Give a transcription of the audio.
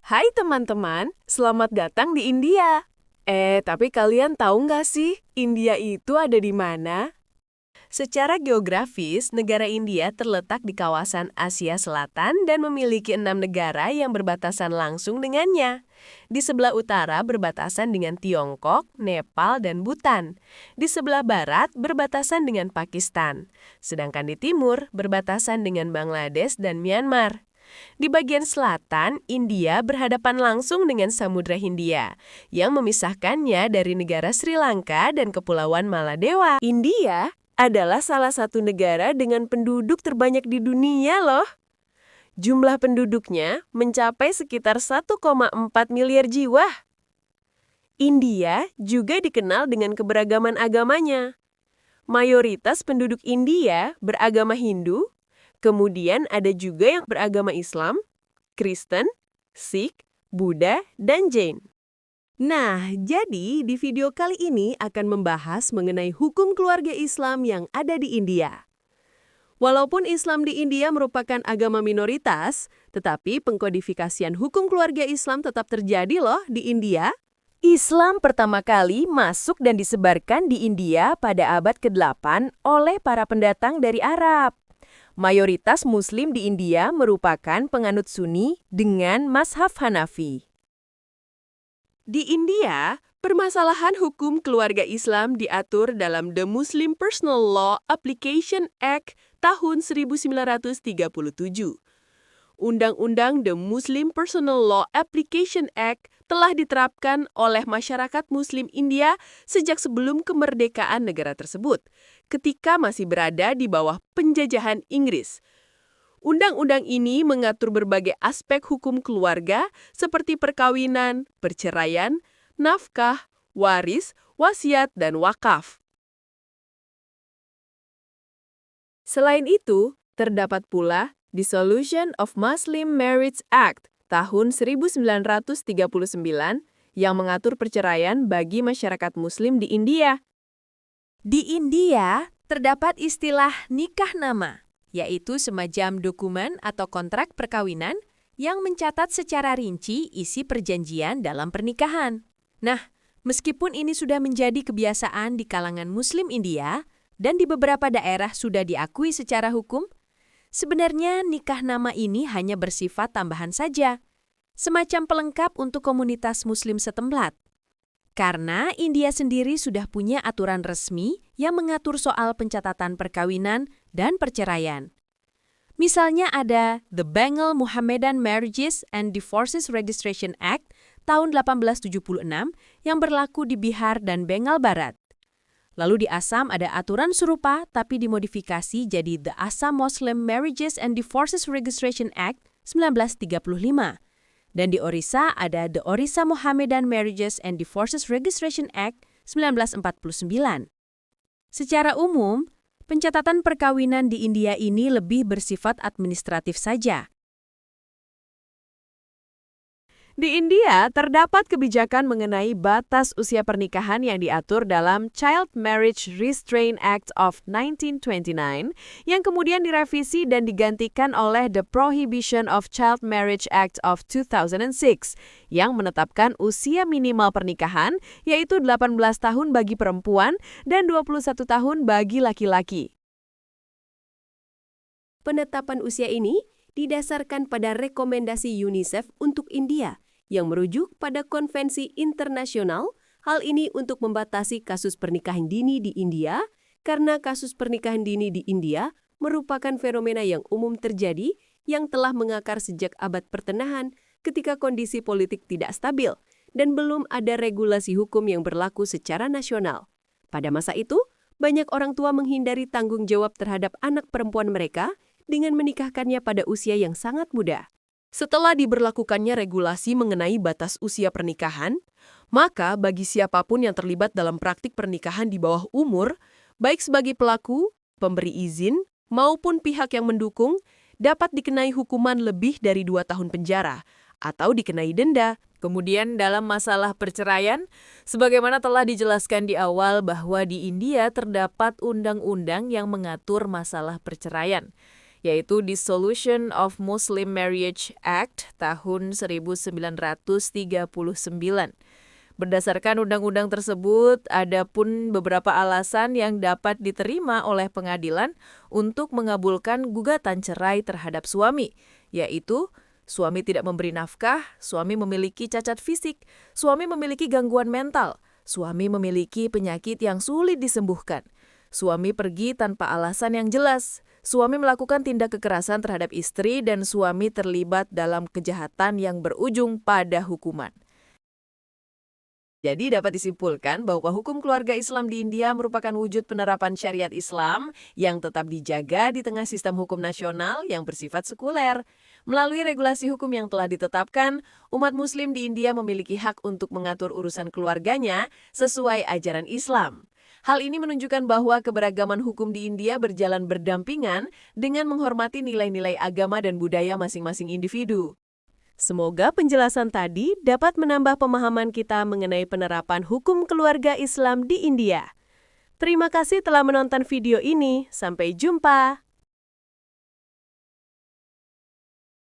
Hai teman-teman, selamat datang di India. Tapi kalian tahu nggak sih, India itu ada di mana? Secara geografis, negara India terletak di kawasan Asia Selatan dan memiliki 6 negara yang berbatasan langsung dengannya. Di sebelah utara berbatasan dengan Tiongkok, Nepal, dan Bhutan. Di sebelah barat berbatasan dengan Pakistan. Sedangkan di timur berbatasan dengan Bangladesh dan Myanmar. Di bagian selatan, India berhadapan langsung dengan Samudra Hindia, yang memisahkannya dari negara Sri Lanka dan Kepulauan Maladewa. India adalah salah satu negara dengan penduduk terbanyak di dunia loh. Jumlah penduduknya mencapai sekitar 1,4 miliar jiwa. India juga dikenal dengan keberagaman agamanya. Mayoritas penduduk India beragama Hindu, kemudian ada juga yang beragama Islam, Kristen, Sikh, Buddha, dan Jain. Nah, jadi di video kali ini akan membahas mengenai hukum keluarga Islam yang ada di India. Walaupun Islam di India merupakan agama minoritas, tetapi pengkodifikasian hukum keluarga Islam tetap terjadi loh di India. Islam pertama kali masuk dan disebarkan di India pada abad ke-8 oleh para pendatang dari Arab. Mayoritas Muslim di India merupakan penganut Sunni dengan mazhab Hanafi. Di India, permasalahan hukum keluarga Islam diatur dalam The Muslim Personal Law Application Act tahun 1937. Undang-undang The Muslim Personal Law Application Act telah diterapkan oleh masyarakat Muslim India sejak sebelum kemerdekaan negara tersebut, ketika masih berada di bawah penjajahan Inggris. Undang-undang ini mengatur berbagai aspek hukum keluarga seperti perkawinan, perceraian, nafkah, waris, wasiat, dan wakaf. Selain itu, terdapat pula Dissolution of Muslim Marriage Act tahun 1939 yang mengatur perceraian bagi masyarakat Muslim di India. Di India, terdapat istilah nikah nama, yaitu semacam dokumen atau kontrak perkawinan yang mencatat secara rinci isi perjanjian dalam pernikahan. Nah, meskipun ini sudah menjadi kebiasaan di kalangan Muslim India dan di beberapa daerah sudah diakui secara hukum, sebenarnya nikah nama ini hanya bersifat tambahan saja, semacam pelengkap untuk komunitas Muslim setempat. Karena India sendiri sudah punya aturan resmi yang mengatur soal pencatatan perkawinan dan perceraian. Misalnya ada The Bengal Mohammedan Marriages and Divorces Registration Act tahun 1876 yang berlaku di Bihar dan Bengal Barat. Lalu di Assam ada aturan serupa tapi dimodifikasi jadi The Assam Muslim Marriages and Divorces Registration Act 1935. Dan di Orissa ada The Orissa Mohammedan Marriages and Divorces Registration Act 1949. Secara umum, pencatatan perkawinan di India ini lebih bersifat administratif saja. Di India, terdapat kebijakan mengenai batas usia pernikahan yang diatur dalam Child Marriage Restraint Act of 1929 yang kemudian direvisi dan digantikan oleh The Prohibition of Child Marriage Act of 2006 yang menetapkan usia minimal pernikahan yaitu 18 tahun bagi perempuan dan 21 tahun bagi laki-laki. Penetapan usia ini didasarkan pada rekomendasi UNICEF untuk India yang merujuk pada konvensi internasional, hal ini untuk membatasi kasus pernikahan dini di India karena kasus pernikahan dini di India merupakan fenomena yang umum terjadi yang telah mengakar sejak abad pertengahan ketika kondisi politik tidak stabil dan belum ada regulasi hukum yang berlaku secara nasional. Pada masa itu, banyak orang tua menghindari tanggung jawab terhadap anak perempuan mereka dengan menikahkannya pada usia yang sangat muda. Setelah diberlakukannya regulasi mengenai batas usia pernikahan, maka bagi siapapun yang terlibat dalam praktik pernikahan di bawah umur, baik sebagai pelaku, pemberi izin, maupun pihak yang mendukung, dapat dikenai hukuman lebih dari 2 tahun penjara atau dikenai denda. Kemudian dalam masalah perceraian, sebagaimana telah dijelaskan di awal bahwa di India terdapat undang-undang yang mengatur masalah perceraian, yaitu Dissolution of Muslim Marriage Act tahun 1939. Berdasarkan undang-undang tersebut, ada pun beberapa alasan yang dapat diterima oleh pengadilan untuk mengabulkan gugatan cerai terhadap suami, yaitu suami tidak memberi nafkah, suami memiliki cacat fisik, suami memiliki gangguan mental, suami memiliki penyakit yang sulit disembuhkan, suami pergi tanpa alasan yang jelas, suami melakukan tindak kekerasan terhadap istri, dan suami terlibat dalam kejahatan yang berujung pada hukuman. Jadi dapat disimpulkan bahwa hukum keluarga Islam di India merupakan wujud penerapan syariat Islam yang tetap dijaga di tengah sistem hukum nasional yang bersifat sekuler. Melalui regulasi hukum yang telah ditetapkan, umat Muslim di India memiliki hak untuk mengatur urusan keluarganya sesuai ajaran Islam. Hal ini menunjukkan bahwa keberagaman hukum di India berjalan berdampingan dengan menghormati nilai-nilai agama dan budaya masing-masing individu. Semoga penjelasan tadi dapat menambah pemahaman kita mengenai penerapan hukum keluarga Islam di India. Terima kasih telah menonton video ini. Sampai jumpa.